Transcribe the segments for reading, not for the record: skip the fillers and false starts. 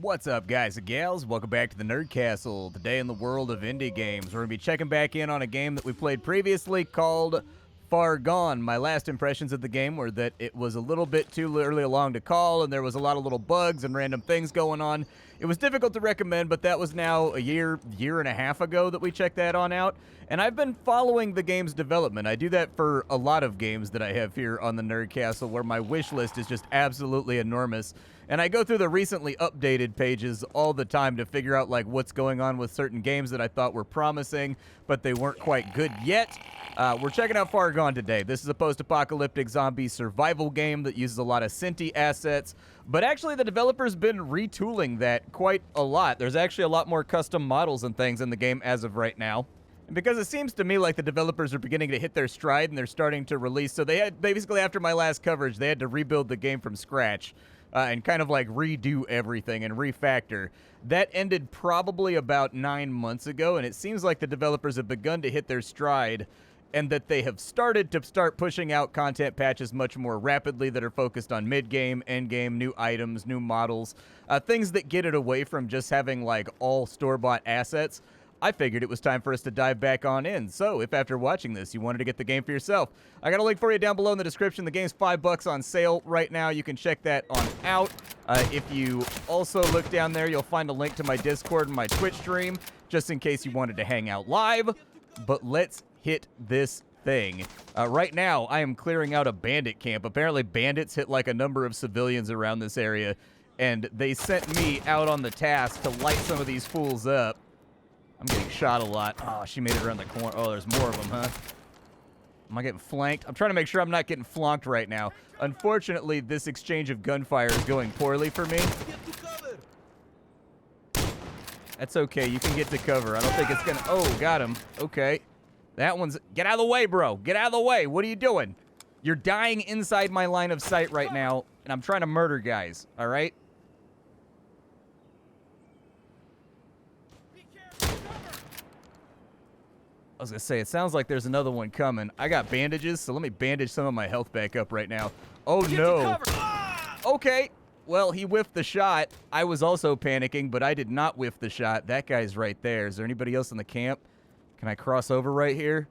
What's up, guys and gals? Welcome back to the Nerd Castle. Today in the world of indie games, we're going to be checking back in on a game that we played previously called Fargone. My last impressions of the game were that it was a little bit too early along to call, and there was a lot of little bugs and random things going on. It was difficult to recommend, but that was now a year and a half ago that we checked that on out. And I've been following the game's development. I do that for a lot of games that I have here on the Nerd Castle, where my wish list is just absolutely enormous. And I go through the recently updated pages all the time to figure out like what's going on with certain games that I thought were promising, but they weren't quite good yet. We're checking out Fargone today. This is a post-apocalyptic zombie survival game that uses a lot of Synty assets, but actually the developer's been retooling that quite a lot. There's actually a lot more custom models and things in the game as of right now. And because it seems to me like the developers are beginning to hit their stride and they're starting to release, so they had, basically after my last coverage, they had to rebuild the game from scratch. And kind of like redo everything and refactor. That ended probably about 9 months ago, and it seems like the developers have begun to hit their stride and that they have started to pushing out content patches much more rapidly that are focused on mid-game, end-game, new items, new models, things that get it away from just having like all store-bought assets. I figured it was time for us to dive back on in. So, if after watching this, you wanted to get the game for yourself, I got a link for you down below in the description. The game's $5 on sale right now. You can check that on out. If you also look down there, you'll find a link to my Discord and my Twitch stream, just in case you wanted to hang out live. But let's hit this thing. Right now, I am clearing out a bandit camp. Apparently, bandits hit like a number of civilians around this area, and they sent me out on the task to light some of these fools up. I'm getting shot a lot. Oh, she made it around the corner. Oh, there's more of them, huh? Am I getting flanked? I'm trying to make sure I'm not getting flanked right now. Unfortunately, this exchange of gunfire is going poorly for me. That's okay. You can get to cover. I don't think it's gonna... Oh, got him. Okay. That one's... Get out of the way, bro. Get out of the way. What are you doing? You're dying inside my line of sight right now, and I'm trying to murder guys, all right? I was going to say, it sounds like there's another one coming. I got bandages, so let me bandage some of my health back up right now. Oh, no. Okay. Well, he whiffed the shot. I was also panicking, but I did not whiff the shot. That guy's right there. Is there anybody else in the camp? Can I cross over right here?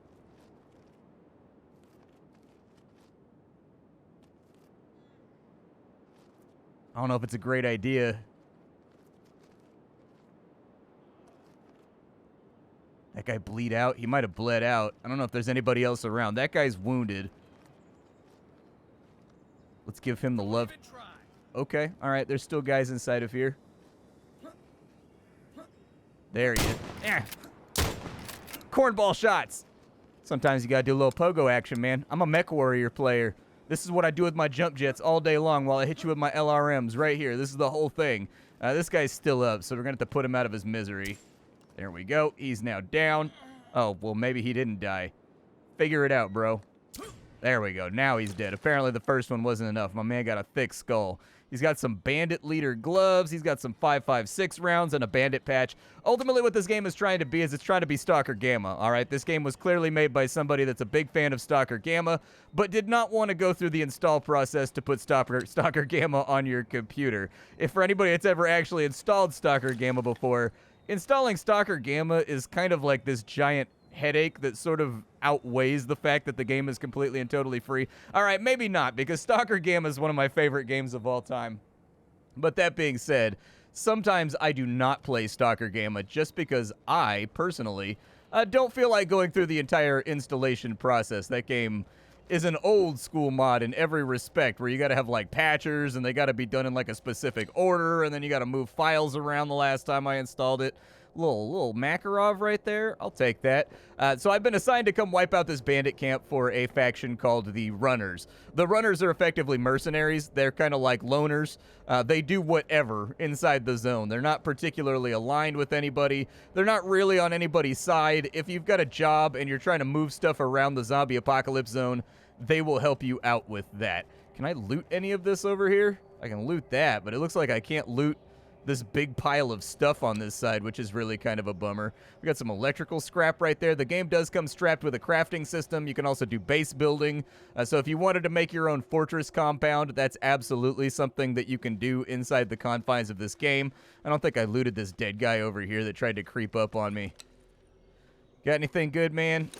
I don't know if it's a great idea. That guy bleed out? He might have bled out. I don't know if there's anybody else around. That guy's wounded. Let's give him the love. Okay, all right. There's still guys inside of here. There he is. Eh. Cornball shots. Sometimes you gotta do a little pogo action, man. I'm a mech warrior player. This is what I do with my jump jets all day long while I hit you with my LRMs right here. This is the whole thing. This guy's still up, so we're gonna have to put him out of his misery. There we go. He's now down. Oh, well, maybe he didn't die. Figure it out, bro. There we go. Now he's dead. Apparently the first one wasn't enough. My man got a thick skull. He's got some bandit leader gloves. He's got some 5.56 rounds and a bandit patch. Ultimately, what this game is trying to be is it's trying to be Stalker Gamma, all right? This game was clearly made by somebody that's a big fan of Stalker Gamma, but did not want to go through the install process to put Stalker Gamma on your computer. If for anybody that's ever actually installed Stalker Gamma before, installing Stalker Gamma is kind of like this giant headache that sort of outweighs the fact that the game is completely and totally free. All right, maybe not, because Stalker Gamma is one of my favorite games of all time. But that being said, sometimes I do not play Stalker Gamma just because I, personally, don't feel like going through the entire installation process. That game is an old school mod in every respect, where you got to have like patchers and they got to be done in like a specific order, and then you got to move files around. The last time I installed it, little Makarov right there. I'll take that. So I've been assigned to come wipe out this bandit camp for a faction called the Runners. The Runners are effectively mercenaries. They're kind of like loners. They do whatever inside the zone. They're not particularly aligned with anybody. They're not really on anybody's side. If you've got a job and you're trying to move stuff around the zombie apocalypse zone, they will help you out with that. Can I loot any of this over here? I can loot that, but it looks like I can't loot this big pile of stuff on this side, which is really kind of a bummer. We got some electrical scrap right there. The game does come strapped with a crafting system. You can also do base building. So if you wanted to make your own fortress compound, that's absolutely something that you can do inside the confines of this game. I don't think I looted this dead guy over here that tried to creep up on me. Got anything good, man?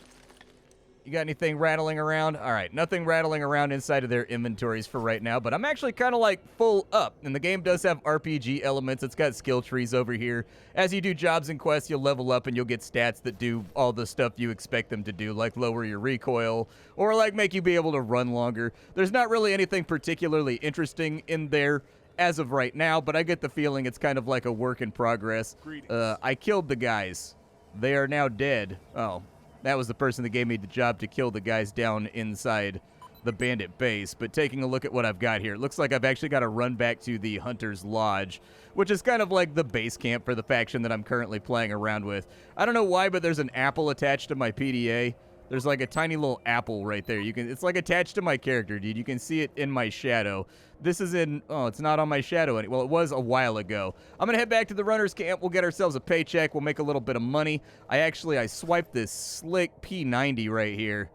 You got anything rattling around? All right, nothing rattling around inside of their inventories for right now, but I'm actually kind of like full up, and the game does have RPG elements. It's got skill trees over here. As you do jobs and quests, you'll level up and you'll get stats that do all the stuff you expect them to do, like lower your recoil or like make you be able to run longer. There's not really anything particularly interesting in there as of right now, but I get the feeling it's kind of like a work in progress. I killed the guys. They are now dead. Oh. That was the person that gave me the job to kill the guys down inside the bandit base. But taking a look at what I've got here, it looks like I've actually got to run back to the Hunter's Lodge, which is kind of like the base camp for the faction that I'm currently playing around with. I don't know why, but there's an apple attached to my PDA. There's like a tiny little apple right there. It's like attached to my character, dude. You can see it in my shadow. This is in, oh, it's not on my shadow anymore. Well, it was a while ago. I'm going to head back to the runner's camp. We'll get ourselves a paycheck. We'll make a little bit of money. I swiped this slick P90 right here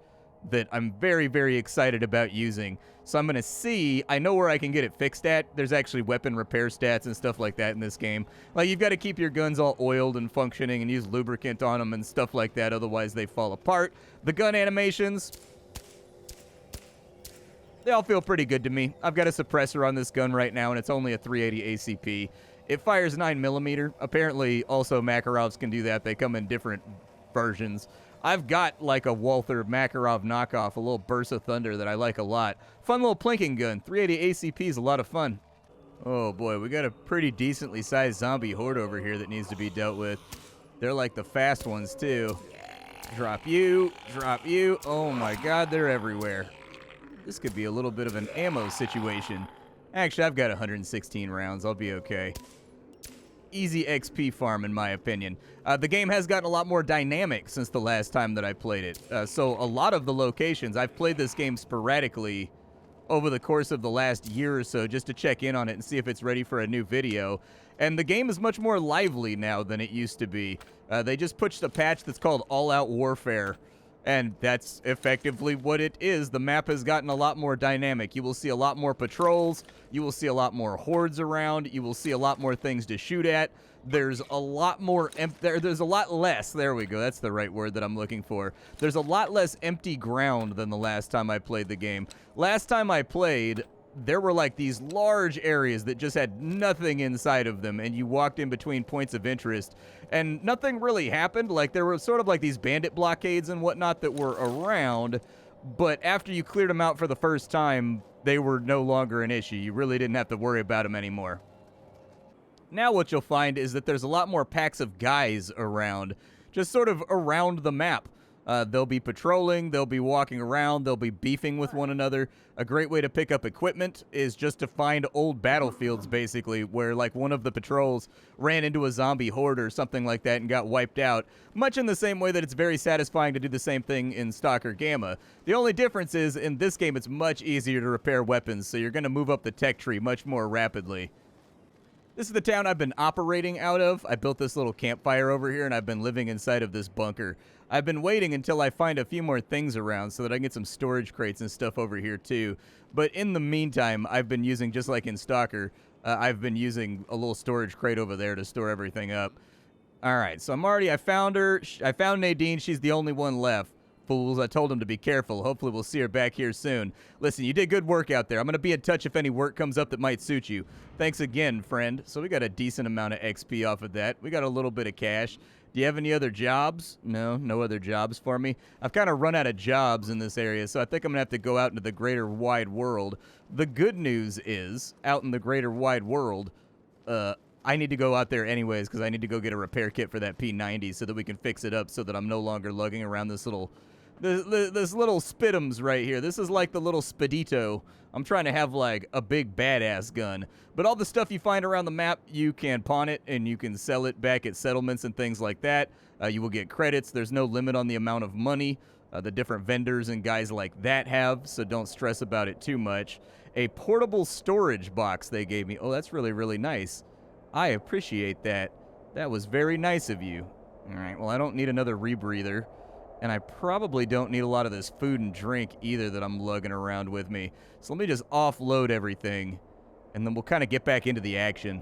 that I'm very, very excited about using. So I'm going to see, I know where I can get it fixed at. There's actually weapon repair stats and stuff like that in this game. Like, you've got to keep your guns all oiled and functioning and use lubricant on them and stuff like that. Otherwise, they fall apart. The gun animations, they all feel pretty good to me. I've got a suppressor on this gun right now, and it's only a 380 ACP. It fires 9mm. Apparently, also Makarovs can do that. They come in different versions. I've got like a Walther Makarov knockoff, a little burst of thunder that I like a lot. Fun little plinking gun. 380 ACP is a lot of fun. Oh boy, we got a pretty decently sized zombie horde over here that needs to be dealt with. They're like the fast ones too. Drop you, drop you. Oh my god, they're everywhere. This could be a little bit of an ammo situation. Actually, I've got 116 rounds. I'll be okay. Easy XP farm, in my opinion. The game has gotten a lot more dynamic since the last time that I played it. So a lot of the locations, I've played this game sporadically over the course of the last year or so just to check in on it and see if it's ready for a new video. And the game is much more lively now than it used to be. They just pushed a patch that's called All Out Warfare. And that's effectively what it is. The map has gotten a lot more dynamic. You will see a lot more patrols. You will see a lot more hordes around. You will see a lot more things to shoot at. There's a lot more, there's a lot less, there we go, that's the right word that I'm looking for. There's a lot less empty ground than the last time I played the game. Last time I played, there were like these large areas that just had nothing inside of them, and you walked in between points of interest, and nothing really happened. Like, there were sort of like these bandit blockades and whatnot that were around, but after you cleared them out for the first time, they were no longer an issue. You really didn't have to worry about them anymore. Now what you'll find is that there's a lot more packs of guys around, just sort of around the map. They'll be patrolling, they'll be walking around, they'll be beefing with one another. A great way to pick up equipment is just to find old battlefields, basically, where like one of the patrols ran into a zombie horde or something like that and got wiped out, much in the same way that it's very satisfying to do the same thing in Stalker Gamma. The only difference is, in this game, it's much easier to repair weapons, so you're going to move up the tech tree much more rapidly. This is the town I've been operating out of. I built this little campfire over here, and I've been living inside of this bunker. I've been waiting until I find a few more things around so that I can get some storage crates and stuff over here, too. But in the meantime, I've been using, just like in Stalker, I've been using a little storage crate over there to store everything up. All right, so I found her. I found Nadine. She's the only one left. Fools, I told him to be careful. Hopefully we'll see her back here soon. Listen, you did good work out there. I'm going to be in touch if any work comes up that might suit you. Thanks again, friend. So we got a decent amount of XP off of that. We got a little bit of cash. Do you have any other jobs? No, no other jobs for me. I've kind of run out of jobs in this area, so I think I'm going to have to go out into the greater wide world. The good news is, out in the greater wide world, I need to go out there anyways because I need to go get a repair kit for that P90 so that we can fix it up so that I'm no longer lugging around this little spitums right here. This is like the little Spedito. I'm trying to have like a big badass gun. But all the stuff you find around the map, you can pawn it and you can sell it back at settlements and things like that. You will get credits. There's no limit on the amount of money the different vendors and guys like that have, so don't stress about it too much. A portable storage box they gave me. Oh, that's really, really nice. I appreciate that. That was very nice of you. All right, well, I don't need another rebreather. And I probably don't need a lot of this food and drink either that I'm lugging around with me. So let me just offload everything, and then we'll kind of get back into the action.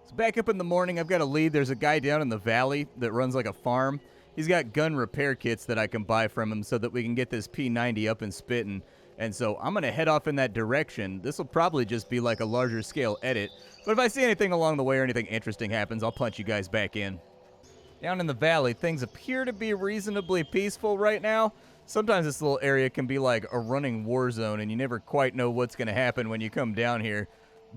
So back up in the morning, I've got a lead. There's a guy down in the valley that runs like a farm. He's got gun repair kits that I can buy from him so that we can get this P90 up and spitting. And so I'm going to head off in that direction. This will probably just be like a larger scale edit. But if I see anything along the way or anything interesting happens, I'll punch you guys back in. Down in the valley, things appear to be reasonably peaceful right now. Sometimes this little area can be like a running war zone, and you never quite know what's going to happen when you come down here.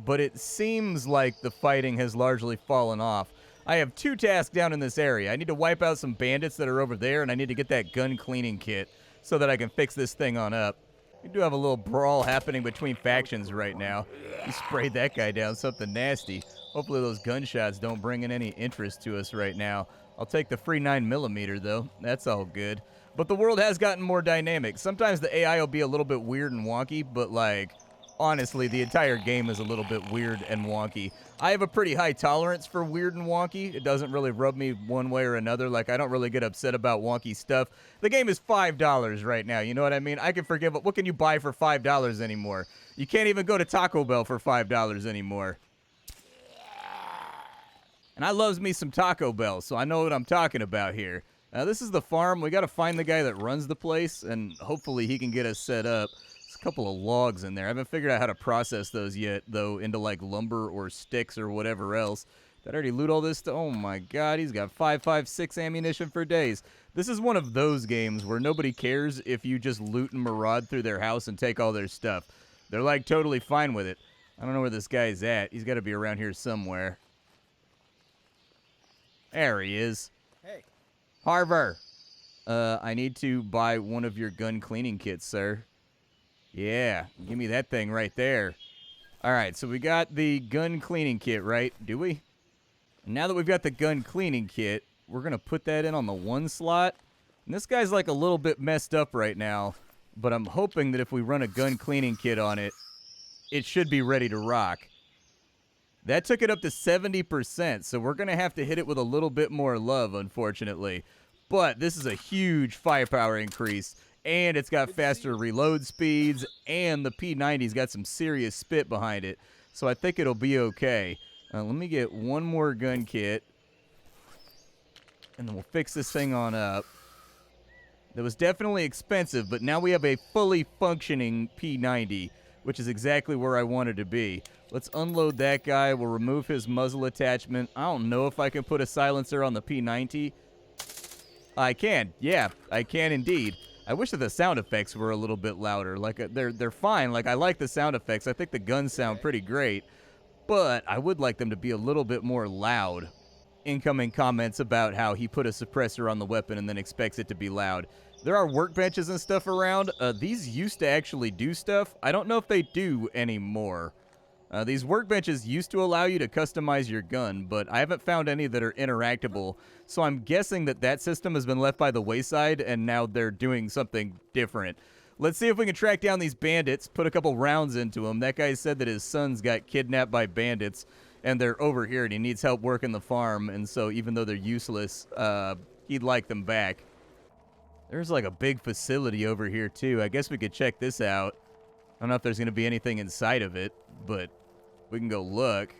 But it seems like the fighting has largely fallen off. I have 2 tasks down in this area. I need to wipe out some bandits that are over there, and I need to get that gun cleaning kit so that I can fix this thing on up. We do have a little brawl happening between factions right now. We sprayed that guy down, something nasty. Hopefully those gunshots don't bring in any interest to us right now. I'll take the free 9mm, though. That's all good. But the world has gotten more dynamic. Sometimes the AI will be a little bit weird and wonky, but, like, honestly, the entire game is a little bit weird and wonky. I have a pretty high tolerance for weird and wonky. It doesn't really rub me one way or another. Like, I don't really get upset about wonky stuff. The game is $5 right now, you know what I mean? I can forgive it. What can you buy for $5 anymore? You can't even go to Taco Bell for $5 anymore. And I loves me some Taco Bell, so I know what I'm talking about here. This is the farm. We got to find the guy that runs the place, and hopefully he can get us set up. There's a couple of logs in there. I haven't figured out how to process those yet, though, into, like, lumber or sticks or whatever else. Did I already loot all this? Oh, my God. He's got 5.56 ammunition for days. This is one of those games where nobody cares if you just loot and maraud through their house and take all their stuff. They're, like, totally fine with it. I don't know where this guy's at. He's got to be around here somewhere. There he is. Hey. Harver. I need to buy one of your gun cleaning kits, sir. Yeah, give me that thing right there. All right, so we got the gun cleaning kit, right? Do we? Now that we've got the gun cleaning kit, we're going to put that in on the 1 slot. And this guy's like a little bit messed up right now, but I'm hoping that if we run a gun cleaning kit on it, it should be ready to rock. That took it up to 70%, so we're going to have to hit it with a little bit more love, unfortunately. But this is a huge firepower increase, and it's got faster reload speeds, and the P90's got some serious spit behind it, so I think it'll be okay. Let me get one more gun kit, and then we'll fix this thing on up. That was definitely expensive, but now we have a fully functioning P90, which is exactly where I wanted to be. Let's unload that guy. We'll remove his muzzle attachment. I don't know if I can put a silencer on the P90. I can. Yeah, I can indeed. I wish that the sound effects were a little bit louder. Like, they're fine. Like, I like the sound effects. I think the guns sound pretty great. But I would like them to be a little bit more loud. Incoming comments about how he put a suppressor on the weapon and then expects it to be loud. There are workbenches and stuff around. These used to actually do stuff. I don't know if they do anymore. These workbenches used to allow you to customize your gun, but I haven't found any that are interactable. So I'm guessing that that system has been left by the wayside, and now they're doing something different. Let's see if we can track down these bandits, put a couple rounds into them. That guy said that his sons got kidnapped by bandits, and they're over here, and he needs help working the farm. And so even though they're useless, he'd like them back. There's like a big facility over here, too. I guess we could check this out. I don't know if there's going to be anything inside of it, but we can go look.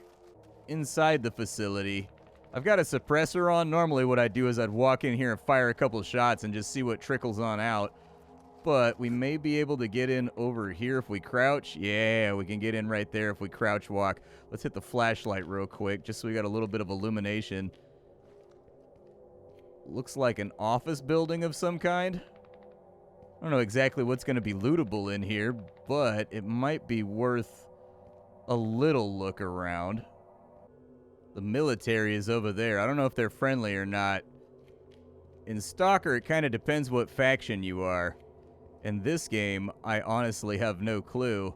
Inside the facility, I've got a suppressor on. Normally what I'd do is I'd walk in here and fire a couple shots and just see what trickles on out. But we may be able to get in over here if we crouch. Yeah, we can get in right there if we crouch walk. Let's hit the flashlight real quick just so we got a little bit of illumination. Looks like an office building of some kind. I don't know exactly what's going to be lootable in here, but it might be worth a little look around. The military is over there. I don't know if they're friendly or not. In Stalker, it kind of depends what faction you are. In this game, I honestly have no clue.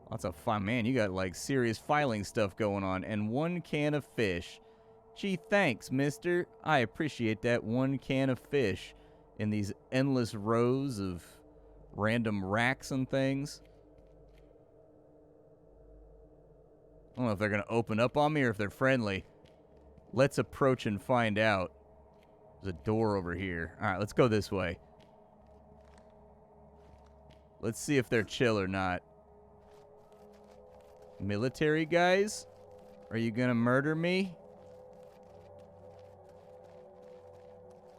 Lots of fun. Man, you got like serious filing stuff going on. And 1 can of fish. Gee, thanks, mister. I appreciate that 1 can of fish. In these endless rows of random racks and things. don't know if they're going to open up on me or if they're friendly. Let's approach and find out. There's a door over here. All right, let's go this way. Let's see if they're chill or not. Military guys? Are you going to murder me?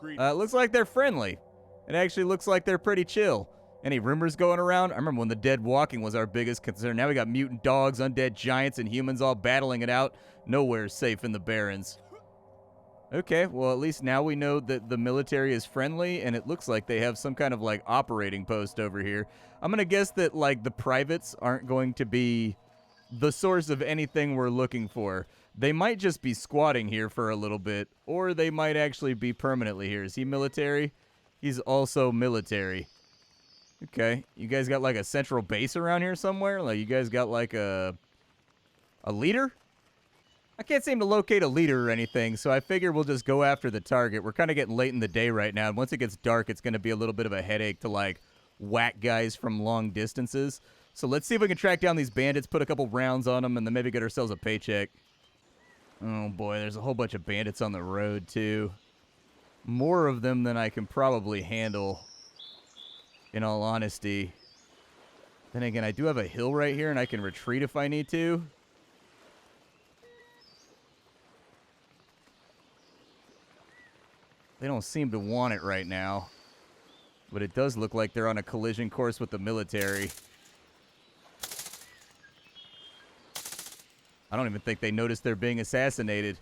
Looks like they're friendly. It actually looks like they're pretty chill. Any rumors going around? I remember when the dead walking was our biggest concern. Now we got mutant dogs, undead giants, and humans all battling it out. Nowhere's safe in the Barrens. Okay, well, at least now we know that the military is friendly, and it looks like they have some kind of, like, operating post over here. I'm gonna guess that, like, the privates aren't going to be the source of anything we're looking for. They might just be squatting here for a little bit, or they might actually be permanently here. Is he military? He's also military. Okay, you guys got, like, a central base around here somewhere? Like, you guys got, like, a leader? I can't seem to locate a leader or anything, so I figure we'll just go after the target. We're kind of getting late in the day right now, and once it gets dark, it's going to be a little bit of a headache to, like, whack guys from long distances. So let's see if we can track down these bandits, put a couple rounds on them, and then maybe get ourselves a paycheck. Oh, boy, there's a whole bunch of bandits on the road, too. More of them than I can probably handle, in all honesty. Then again, I do have a hill right here, and I can retreat if I need to. They don't seem to want it right now. But it does look like they're on a collision course with the military. I don't even think they noticed they're being assassinated.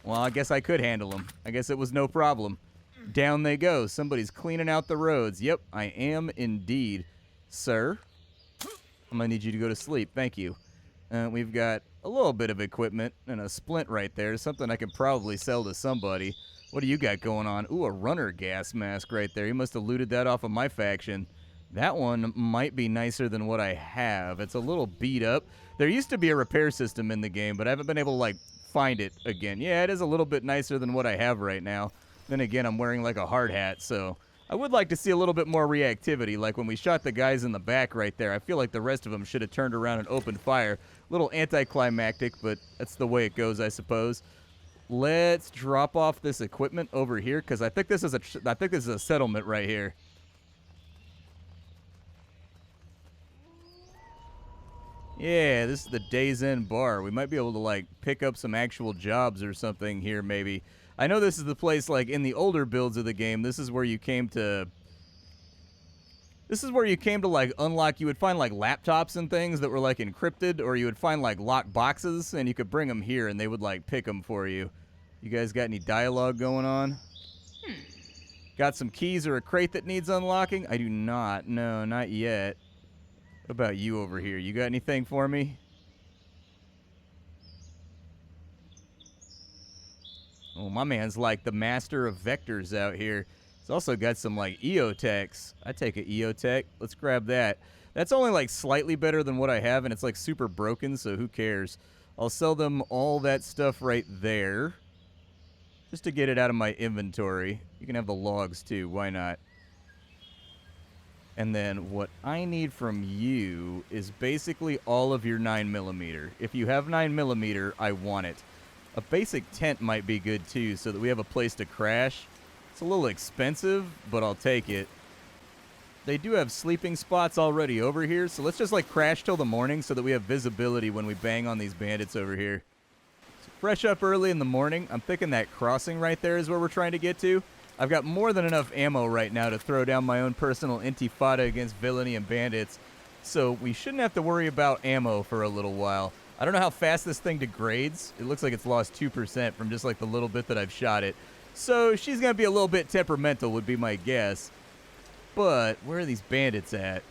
Well, I guess I could handle them. I guess it was no problem. Down they go. Somebody's cleaning out the roads. Yep, I am indeed. Sir, I'm going to need you to go to sleep. Thank you. We've got a little bit of equipment and a splint right there. Something I could probably sell to somebody. What do you got going on? Ooh, a runner gas mask right there. You must have looted that off of my faction. That one might be nicer than what I have. It's a little beat up. There used to be a repair system in the game, but I haven't been able to, like, find it again. Yeah, it is a little bit nicer than what I have right now. Then again, I'm wearing, like, a hard hat, so I would like to see a little bit more reactivity. Like when we shot the guys in the back right there, I feel like the rest of them should have turned around and opened fire. A little anticlimactic, but that's the way it goes, I suppose. Let's drop off this equipment over here, because I think this is a settlement right here. Yeah, this is the Days End bar. We might be able to, like, pick up some actual jobs or something here, maybe. I know this is the place, like, in the older builds of the game, this is where you came to... This is where you came to, like, unlock... You would find, like, laptops and things that were, like, encrypted, or you would find, like, locked boxes, and you could bring them here, and they would, like, pick them for you. You guys got any dialogue going on? Got some keys or a crate that needs unlocking? I do not. No, not yet. What about you over here? You got anything for me? Oh, my man's like the master of vectors out here. He's also got some, like, EOTechs. I take a EOTech. Let's grab that. That's only, like, slightly better than what I have, and it's, like, super broken, so who cares? I'll sell them all that stuff right there, just to get it out of my inventory. You can have the logs, too. Why not? And then what I need from you is basically all of your 9mm. If you have 9mm, I want it. A basic tent might be good, too, so that we have a place to crash. It's a little expensive, but I'll take it. They do have sleeping spots already over here, so let's just, like, crash till the morning so that we have visibility when we bang on these bandits over here. So fresh up early in the morning. I'm thinking that crossing right there is where we're trying to get to. I've got more than enough ammo right now to throw down my own personal intifada against villainy and bandits, so we shouldn't have to worry about ammo for a little while. I don't know how fast this thing degrades. It looks like it's lost 2% from just, like, the little bit that I've shot it. So she's going to be a little bit temperamental would be my guess. But where are these bandits at? It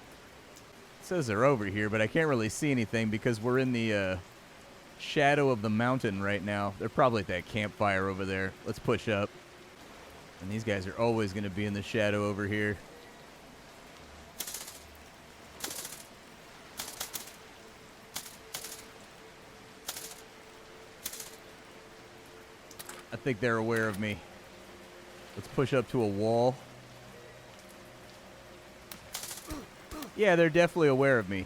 says they're over here, but I can't really see anything because we're in the shadow of the mountain right now. They're probably at that campfire over there. Let's push up. And these guys are always going to be in the shadow over here. I think they're aware of me. Let's push up to a wall. Yeah, they're definitely aware of me.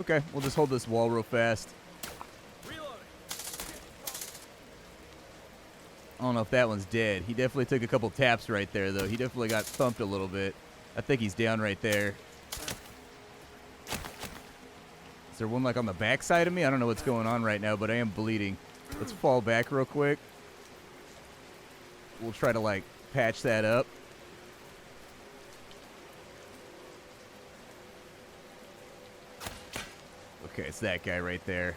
Okay, we'll just hold this wall real fast. I don't know if that one's dead. He definitely took a couple taps right there, though. He definitely got thumped a little bit. I think he's down right there. Is there one, like, on the backside of me? I don't know what's going on right now, but I am bleeding. Let's fall back real quick. We'll try to, like, patch that up. Okay, it's that guy right there.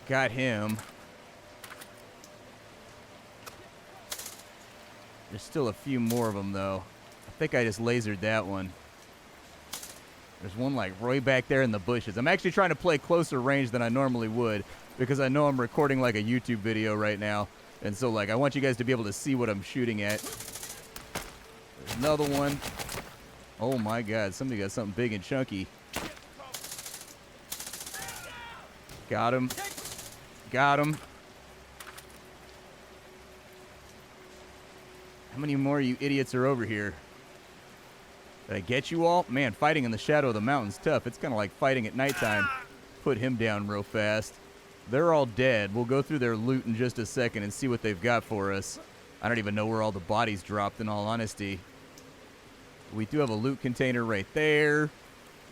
Got him. There's still a few more of them, though. I think I just lasered that one. There's one, like, right back there in the bushes. I'm actually trying to play closer range than I normally would because I know I'm recording, like, a YouTube video right now. And so, like, I want you guys to be able to see what I'm shooting at. There's another one. Oh, my God. Somebody got something big and chunky. Got him. Got him. How many more of you idiots are over here? Did I get you all? Man, fighting in the shadow of the mountain's tough. It's kind of like fighting at nighttime. Put him down real fast. They're all dead. We'll go through their loot in just a second and see what they've got for us. I don't even know where all the bodies dropped, in all honesty. We do have a loot container right there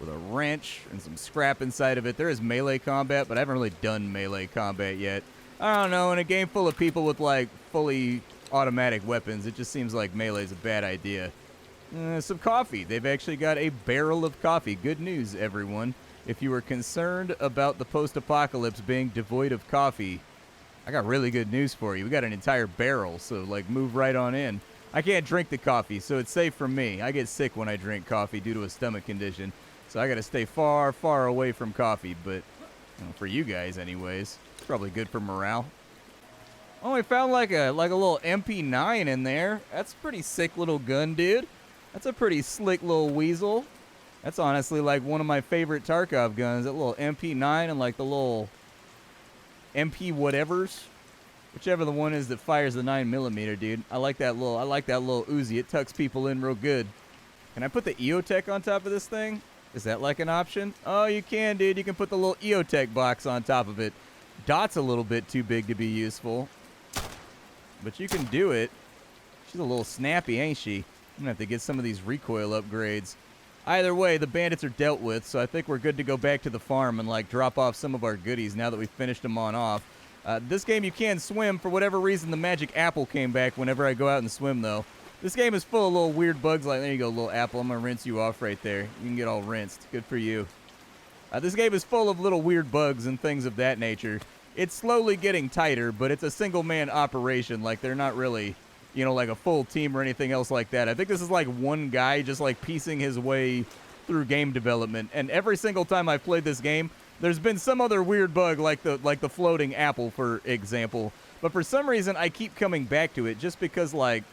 with a wrench and some scrap inside of it. There is melee combat, but I haven't really done melee combat yet. I don't know, in a game full of people with, like, fully automatic weapons, it just seems like melee's a bad idea. Some coffee. They've actually got a barrel of coffee. Good news, everyone. If you were concerned about the post-apocalypse being devoid of coffee, I got really good news for you. We got an entire barrel, so, like, move right on in. I can't drink the coffee, so it's safe from me. I get sick when I drink coffee due to a stomach condition. So I got to stay far, far away from coffee. But you know, for you guys, anyways, it's probably good for morale. Oh, I found like a little MP9 in there. That's a pretty sick little gun, dude. That's a pretty slick little weasel. That's honestly like one of my favorite Tarkov guns. That little MP9 and like the little MP whatevers, whichever the one is that fires the 9mm, dude. I like that little Uzi. It tucks people in real good. Can I put the EOTech on top of this thing? Is that like an option? Oh, you can, dude. You can put the little EOTech box on top of it. Dot's a little bit too big to be useful, but you can do it. She's a little snappy, ain't she? I'm gonna have to get some of these recoil upgrades. Either way, the bandits are dealt with, so I think we're good to go back to the farm and like drop off some of our goodies now that we've finished them on off. This game you can swim. For whatever reason, the magic apple came back whenever I go out and swim, though. This game is full of little weird bugs like, there you go, little apple. I'm going to rinse you off right there. You can get all rinsed. Good for you. This game is full of little weird bugs and things of that nature. It's slowly getting tighter, but it's a single-man operation. Like, they're not really, you know, like a full team or anything else like that. I think this is like one guy just like piecing his way through game development. And every single time I've played this game, there's been some other weird bug like the floating apple, for example. But for some reason, I keep coming back to it just because, like,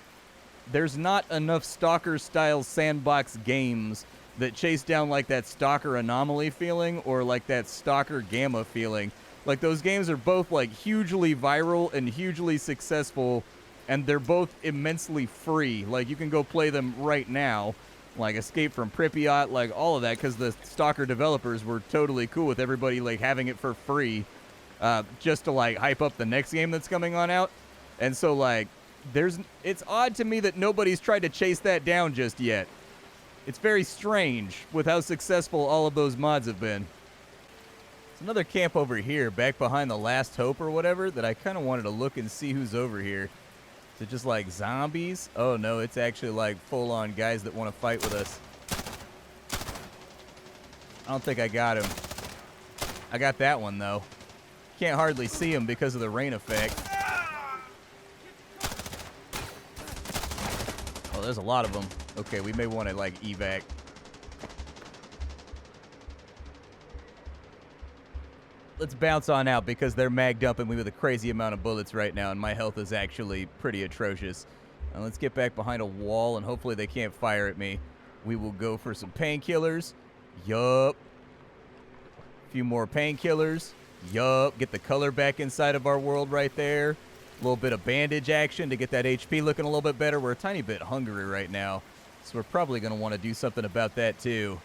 there's not enough Stalker-style sandbox games that chase down, like, that Stalker Anomaly feeling or, like, that Stalker Gamma feeling. Like, those games are both, like, hugely viral and hugely successful, and they're both immensely free. Like, you can go play them right now, like Escape from Pripyat, like, all of that, because the Stalker developers were totally cool with everybody, like, having it for free just to, like, hype up the next game that's coming on out. And so, like, it's odd to me that nobody's tried to chase that down just yet. It's very strange with how successful all of those mods have been. There's another camp over here, back behind the Last Hope or whatever, that I kind of wanted to look and see who's over here. Is it just like zombies? Oh no, it's actually like full-on guys that want to fight with us. I don't think I got him. I got that one though. Can't hardly see him because of the rain effect. Oh, there's a lot of them. Okay, we may want to, like, evac. Let's bounce on out because they're mag dumping me with a crazy amount of bullets right now, and my health is actually pretty atrocious. Now, let's get back behind a wall, and hopefully they can't fire at me. We will go for some painkillers. Yup. A few more painkillers. Yup. Get the color back inside of our world right there. A little bit of bandage action to get that HP looking a little bit better. We're a tiny bit hungry right now, so we're probably going to want to do something about that too.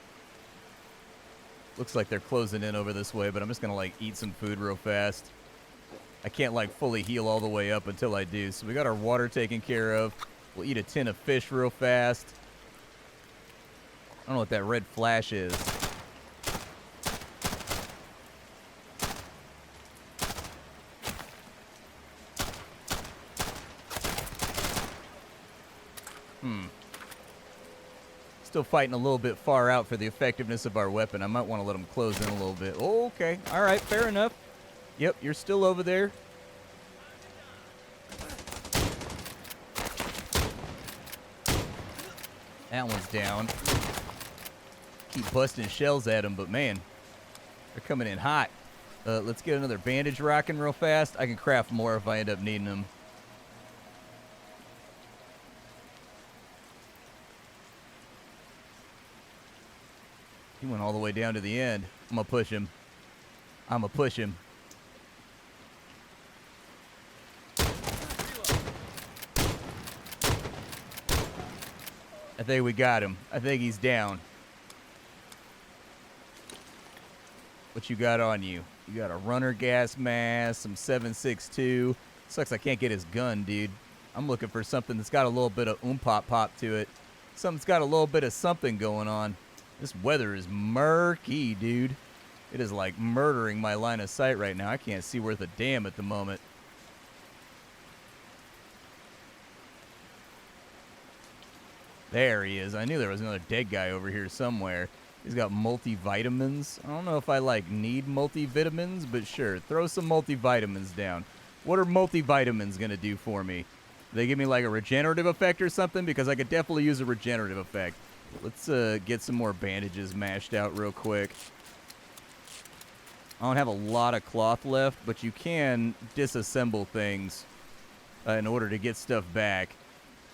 Looks like they're closing in over this way, but I'm just going to, like, eat some food real fast. I can't, like, fully heal all the way up until I do. So we got our water taken care of. We'll eat a tin of fish real fast. I don't know what that red flash is. Still fighting a little bit far out for the effectiveness of our weapon. I might want to let them close in a little bit. Oh, okay. All right, fair enough. Yep, you're still over there. That one's down. Keep busting shells at them, but man, they're coming in hot. Let's get another bandage rocking real fast. I can craft more if I end up needing them. He went all the way down to the end. I'm going to push him. I'm going to push him. I think we got him. I think he's down. What you got on you? You got a runner gas mask, some 7.62. Sucks I can't get his gun, dude. I'm looking for something that's got a little bit of pop to it. Something's got a little bit of something going on. This weather is murky, dude. It is like murdering my line of sight right now. I can't see worth a damn at the moment. There he is. I knew there was another dead guy over here somewhere. He's got multivitamins. I don't know if I, like, need multivitamins, but sure. Throw some multivitamins down. What are multivitamins going to do for me? They give me, like, a regenerative effect or something? Because I could definitely use a regenerative effect. Let's get some more bandages mashed out real quick. I don't have a lot of cloth left, but you can disassemble things in order to get stuff back.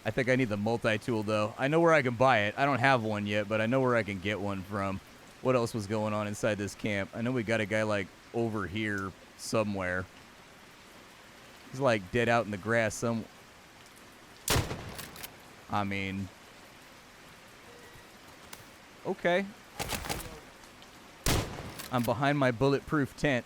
I think I need the multi-tool, though. I know where I can buy it. I don't have one yet, but I know where I can get one from. What else was going on inside this camp? I know we got a guy, like, over here somewhere. He's, like, dead out in the grass somewhere. I mean... Okay. I'm behind my bulletproof tent.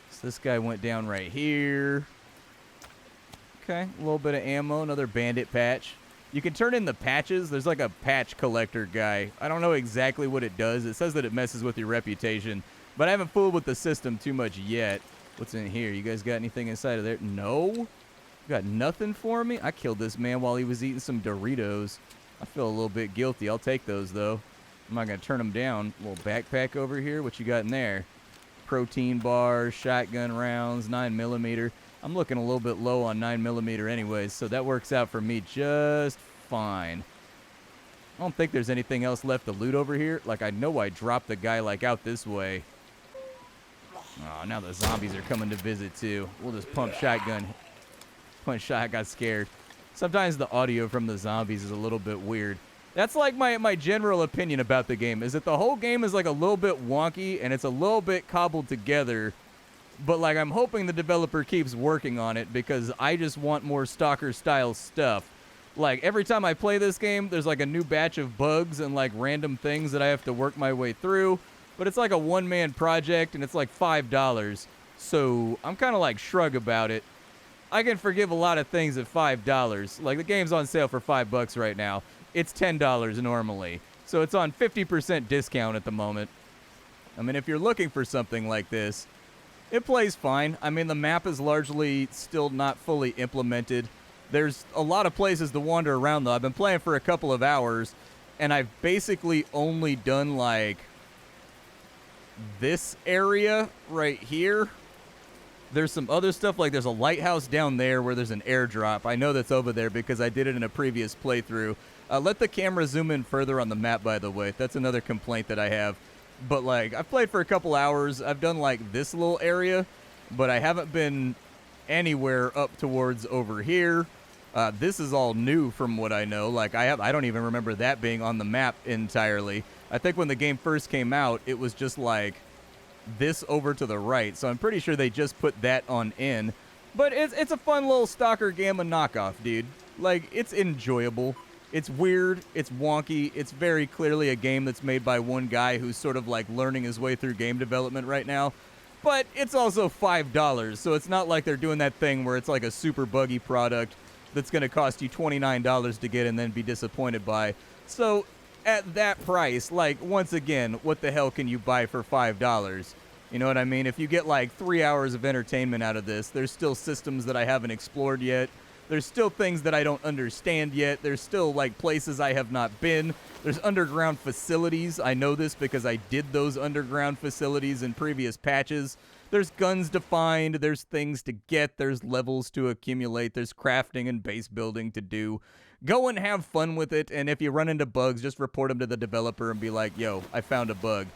So this guy went down right here. Okay, a little bit of ammo, another bandit patch. You can turn in the patches. There's like a patch collector guy. I don't know exactly what it does. It says that it messes with your reputation, but I haven't fooled with the system too much yet. What's in here? You guys got anything inside of there? No? You got nothing for me? I killed this man while he was eating some Doritos. I feel a little bit guilty. I'll take those, though. I'm not going to turn them down. A little backpack over here. What you got in there? Protein bars, shotgun rounds, 9mm. I'm looking a little bit low on 9mm anyways, so that works out for me just fine. I don't think there's anything else left to loot over here. Like, I know I dropped the guy, like, out this way. Oh, now the zombies are coming to visit, too. We'll just pump shotgun. Punch shot, I got scared. Sometimes the audio from the zombies is a little bit weird. That's like my general opinion about the game, is that the whole game is like a little bit wonky and it's a little bit cobbled together. But like I'm hoping the developer keeps working on it because I just want more Stalker style stuff. Like every time I play this game, there's like a new batch of bugs and like random things that I have to work my way through. But it's like a one-man project and it's like $5. So I'm kind of like shrug about it. I can forgive a lot of things at $5. Like the game's on sale for $5 right now. It's $10 normally. So it's on 50% discount at the moment. I mean, if you're looking for something like this, it plays fine. I mean, the map is largely still not fully implemented. There's a lot of places to wander around, though. I've been playing for a couple of hours, and I've basically only done, like, this area right here. There's some other stuff, like there's a lighthouse down there where there's an airdrop. I know that's over there because I did it in a previous playthrough. Let the camera zoom in further on the map, by the way. That's another complaint that I have. But, like, I've played for a couple hours. I've done, like, this little area, but I haven't been anywhere up towards over here. This is all new from what I know. Like, I don't even remember that being on the map entirely. I think when the game first came out, it was just like this over to the right. So I'm pretty sure they just put that on in. But it's a fun little Stalker Gamma knockoff, dude. Like, it's enjoyable. It's weird. It's wonky. It's very clearly a game that's made by one guy who's sort of like learning his way through game development right now. But it's also $5, so it's not like they're doing that thing where it's like a super buggy product that's going to cost you $29 to get and then be disappointed by. So at that price, like, once again, what the hell can you buy for $5? You know what I mean? If you get like 3 hours of entertainment out of this, there's still systems that I haven't explored yet. There's still things that I don't understand yet. There's still like places I have not been. There's underground facilities. I know this because I did those underground facilities in previous patches. There's guns to find. There's things to get. There's levels to accumulate. There's crafting and base building to do. Go and have fun with it. And if you run into bugs, just report them to the developer and be like, yo, I found a bug.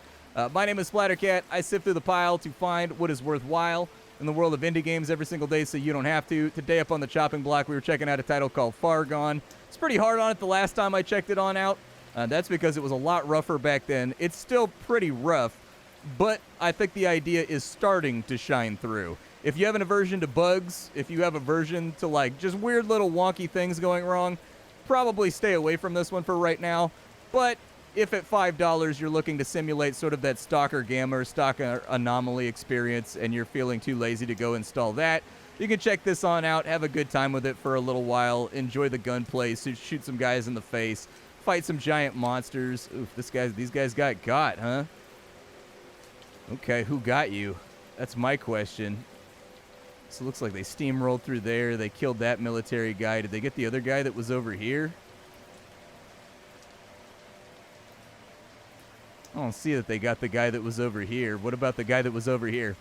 My name is Splattercat. I sift through the pile to find what is worthwhile in the world of indie games every single day so you don't have to. Today up on the chopping block, we were checking out a title called Fargone. It's pretty hard on it the last time I checked it on out. That's because it was a lot rougher back then. It's still pretty rough, but I think the idea is starting to shine through. If you have an aversion to bugs, if you have aversion to like just weird little wonky things going wrong, probably stay away from this one for right now. But if at $5 you're looking to simulate sort of that Stalker Gamma or Stalker Anomaly experience and you're feeling too lazy to go install that, you can check this on out, have a good time with it for a little while, enjoy the gunplay, shoot some guys in the face, fight some giant monsters. Oof, these guys got, huh? Okay, who got you? That's my question. So it looks like they steamrolled through there. They killed that military guy. Did they get the other guy that was over here? I don't see that they got the guy that was over here. What about the guy that was over here?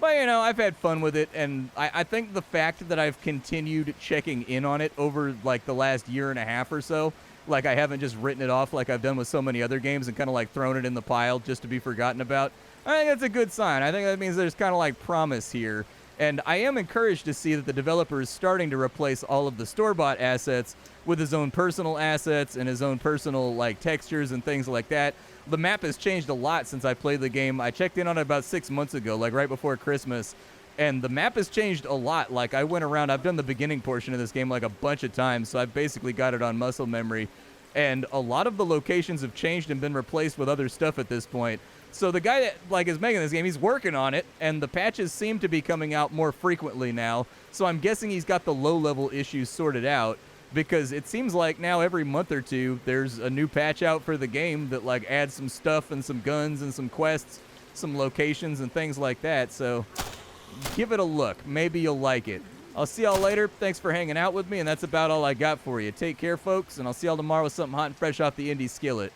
But, you know, I've had fun with it, and I think the fact that I've continued checking in on it over, like, the last year and a half or so, like, I haven't just written it off like I've done with so many other games and kind of, like, thrown it in the pile just to be forgotten about, I think that's a good sign. I think that means there's kind of, like, promise here. And I am encouraged to see that the developer is starting to replace all of the store-bought assets with his own personal assets and his own personal, like, textures and things like that. The map has changed a lot since I played the game. I checked in on it about 6 months ago, like right before Christmas, and the map has changed a lot. Like, I went around, I've done the beginning portion of this game like a bunch of times, so I've basically got it on muscle memory, and a lot of the locations have changed and been replaced with other stuff at this point. So the guy that, like, is making this game, he's working on it, and the patches seem to be coming out more frequently now, so I'm guessing he's got the low-level issues sorted out, because it seems like now every month or two there's a new patch out for the game that like adds some stuff and some guns and some quests, some locations and things like that. So give it a look. Maybe you'll like it. I'll see y'all later. Thanks for hanging out with me, and that's about all I got for you. Take care, folks, and I'll see y'all tomorrow with something hot and fresh off the indie skillet.